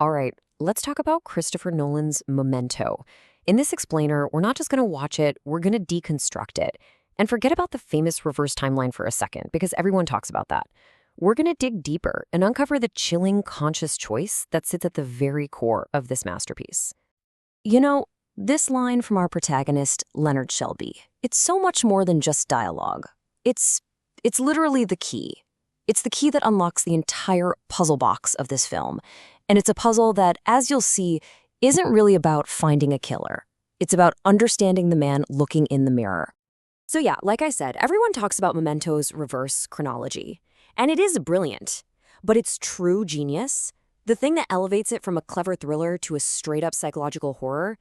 All right, let's talk about Christopher Nolan's Memento. In this explainer, we're not just going to watch it, we're going to deconstruct it. And forget about the famous reverse timeline for a second, because everyone talks about that. We're going to dig deeper and uncover the chilling conscious choice that sits at the very core of this masterpiece. You know, this line from our protagonist, Leonard Shelby, it's so much more than just dialogue. It's it's literally the key. It's the key that unlocks the entire puzzle box of this film. And it's a puzzle that, as you'll see, isn't really about finding a killer. It's about understanding the man looking in the mirror. So yeah, like I said, everyone talks about Memento's reverse chronology. And it is brilliant. But its true genius, the thing that elevates it from a clever thriller to a straight-up psychological horror,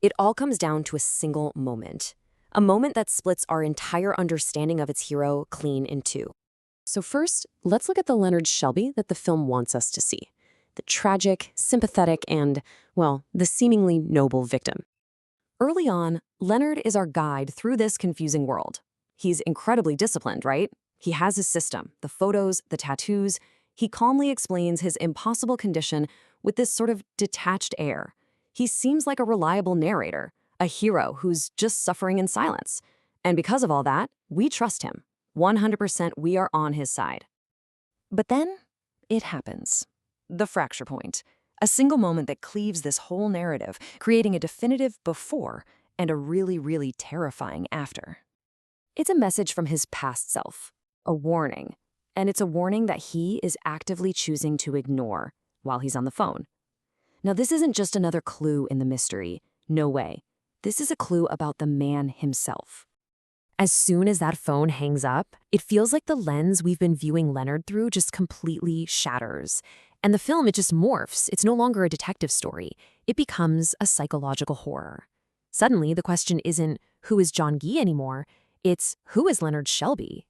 it all comes down to a single moment. A moment that splits our entire understanding of its hero clean in two. So first, let's look at the Leonard Shelby that the film wants us to see. The tragic, sympathetic, and, well, the seemingly noble victim. Early on, Leonard is our guide through this confusing world. He's incredibly disciplined, right? He has his system, the photos, the tattoos. He calmly explains his impossible condition with this sort of detached air. He seems like a reliable narrator, a hero who's just suffering in silence. And because of all that, we trust him. 100% we are on his side. But then, it happens. The fracture point. A single moment that cleaves this whole narrative, creating a definitive before and a really, really terrifying after. It's a message from his past self, a warning. And it's a warning that he is actively choosing to ignore while he's on the phone. Now, this isn't just another clue in the mystery. No way. This is a clue about the man himself. As soon as that phone hangs up, it feels like the lens we've been viewing Leonard through just completely shatters. And the film, it just morphs. It's no longer a detective story. It becomes a psychological horror. Suddenly, the question isn't, who is John Gee anymore? It's, who is Leonard Shelby?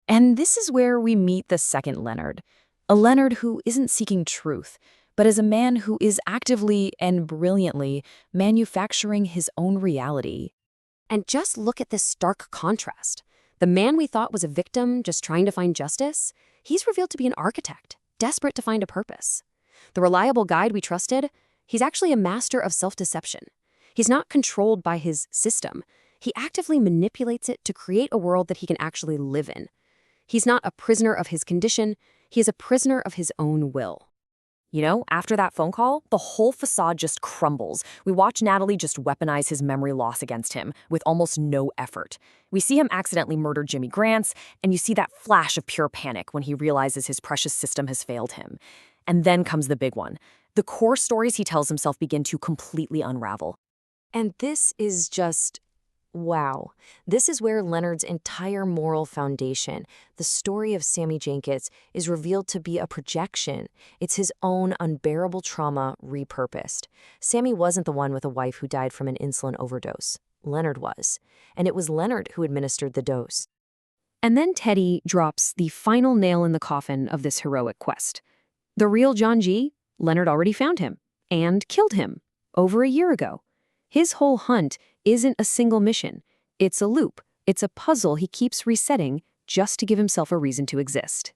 And this is where we meet the second Leonard. A Leonard who isn't seeking truth, but is a man who is actively and brilliantly manufacturing his own reality. And just look at this stark contrast. The man we thought was a victim just trying to find justice, he's revealed to be an architect, desperate to find a purpose. The reliable guide we trusted, he's actually a master of self-deception. He's not controlled by his system. He actively manipulates it to create a world that he can actually live in. He's not a prisoner of his condition, he is a prisoner of his own will. You know, after that phone call, the whole facade just crumbles. We watch Natalie just weaponize his memory loss against him with almost no effort. We see him accidentally murder Jimmy Grants, and you see that flash of pure panic when he realizes his precious system has failed him. And then comes the big one. The core stories he tells himself begin to completely unravel. And this is just, wow. This is where Leonard's entire moral foundation, the story of Sammy Jenkins, is revealed to be a projection. It's his own unbearable trauma repurposed. Sammy wasn't the one with a wife who died from an insulin overdose. Leonard was. And it was Leonard who administered the dose. And then Teddy drops the final nail in the coffin of this heroic quest. The real John Gee, Leonard already found him and killed him over a year ago. His whole hunt isn't a single mission. It's a loop. It's a puzzle he keeps resetting just to give himself a reason to exist.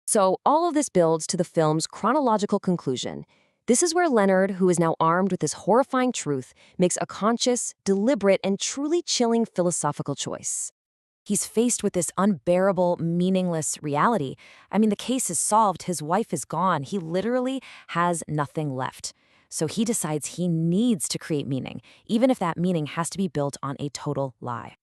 So all of this builds to the film's chronological conclusion. This is where Leonard, who is now armed with this horrifying truth, makes a conscious, deliberate, and truly chilling philosophical choice. He's faced with this unbearable, meaningless reality. I mean, the case is solved. His wife is gone. He literally has nothing left. So he decides he needs to create meaning, even if that meaning has to be built on a total lie.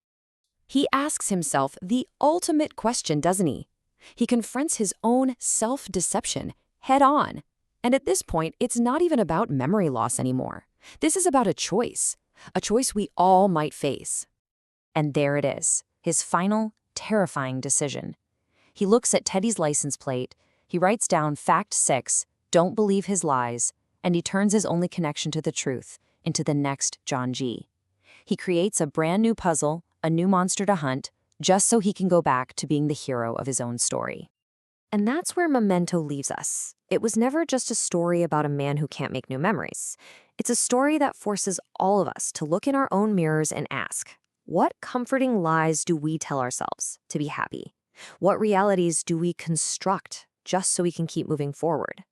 He asks himself the ultimate question, doesn't he? He confronts his own self-deception head on. And at this point, it's not even about memory loss anymore. This is about a choice we all might face. And there it is, his final, terrifying decision. He looks at Teddy's license plate, he writes down fact 6, don't believe his lies, and he turns his only connection to the truth into the next John Gee. He creates a brand new puzzle, a new monster to hunt, just so he can go back to being the hero of his own story. And that's where Memento leaves us. It was never just a story about a man who can't make new memories. It's a story that forces all of us to look in our own mirrors and ask, what comforting lies do we tell ourselves to be happy? What realities do we construct just so we can keep moving forward?